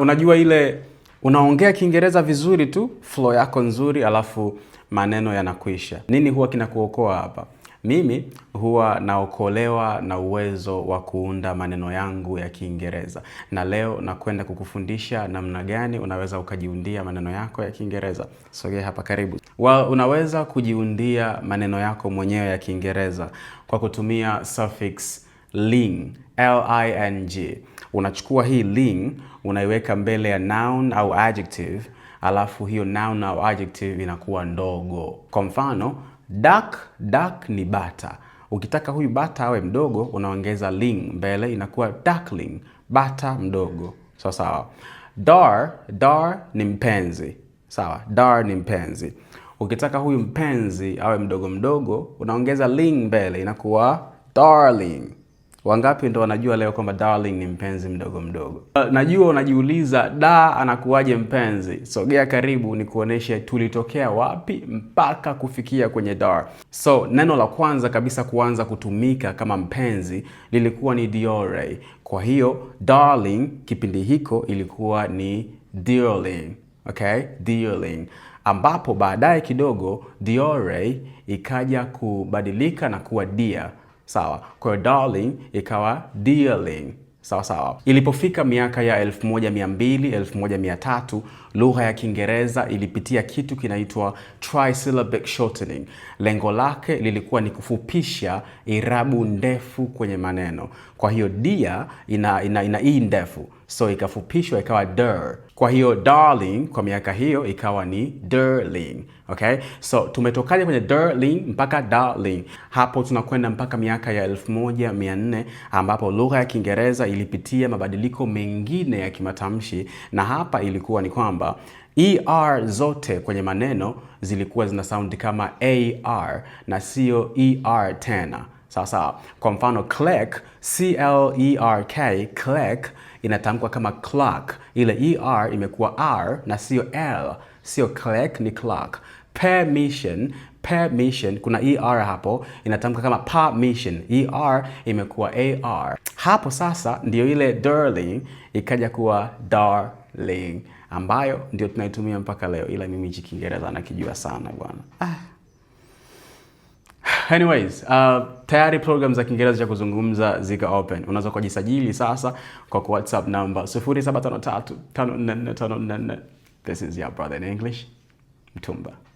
Unajua ile unaongea Kiingereza vizuri tu, flow yako nzuri, alafu maneno yanakuisha. Nini huwa kinakuokoa hapa? Mimi huwa naokolewa na uwezo wa kuunda maneno yangu ya Kiingereza. Na leo nakwenda kukufundisha namna gani unaweza ukajiundia maneno yako ya Kiingereza. Sogea hapa karibu. Unaweza kujiundia maneno yako mwenyewe ya Kiingereza kwa kutumia suffix ling, L-I-N-G. Unachukua hii ling, unaiweka mbele ya noun au adjective, alafu hiyo noun au adjective inakuwa ndogo. Kwa mfano, duck ni bata. Ukitaka huyu bata awe mdogo, unaongeza ling mbele, inakuwa duckling, bata mdogo. Sawa. Dar ni mpenzi. Sawa, dar ni mpenzi. Ukitaka huyu mpenzi awe mdogo, unaongeza ling mbele, inakuwa darling. Wangapi ndo wanajua leo kwamba darling ni mpenzi mdogo? Najua unajiuliza da anakuwaje mpenzi. Sogea karibu nikuoneshe tulitokea wapi mpaka kufikia kwenye dar. So neno la kwanza kabisa kuanza kutumika kama mpenzi lilikuwa ni diore. Kwa hiyo darling kipindi hiko ilikuwa ni dearling. Okay? Dearling. Ambapo baadaye kidogo diore ikaja kubadilika na kuwa dear. Sawa. Kwa darling ikawa dearling. Sawa. Ilipofika miaka ya 1200, 1300, lugha ya Kiingereza ilipitia kitu kinaitwa trisyllabic shortening. Lengo lake lilikuwa ni kufupisha irabu ndefu kwenye maneno. Kwa hiyo dear ina i ndefu. So ikafupishwa ikawa der. Kwa hiyo darling kwa miaka hiyo ikawa ni darling. Okay? So tumetokaje kwenye darling mpaka darling. Hapo tunakwenda mpaka miaka ya 1400 ambapo lugha ya Kiingereza ilipitia mabadiliko mengine ya kimatamshi, na hapa ilikuwa ni kwamba ER zote kwenye maneno zilikuwa zina sound kama AR na sio ER tena. Sawa. Kwa mfano clerk, C-L-E-R-K, clerk inatamkwa kama clerk. Ile ER imekuwa R na sio L. Sio clerk ni clerk. Permission, kuna ER hapo, inatamkwa kama permission. ER imekuwa AR. Hapo sasa ndio ile darling ikaja kuwa darling, ambayo ndio tunaitumia mpaka leo, ila mimi hichi Kiingereza nakijua sana bwana. Anyways, tayari program za Kiingereza cha kuzungumza zika open. Unaweza kujisajili sasa kwa WhatsApp number 0753544544. This is your brother in English, Mtumba.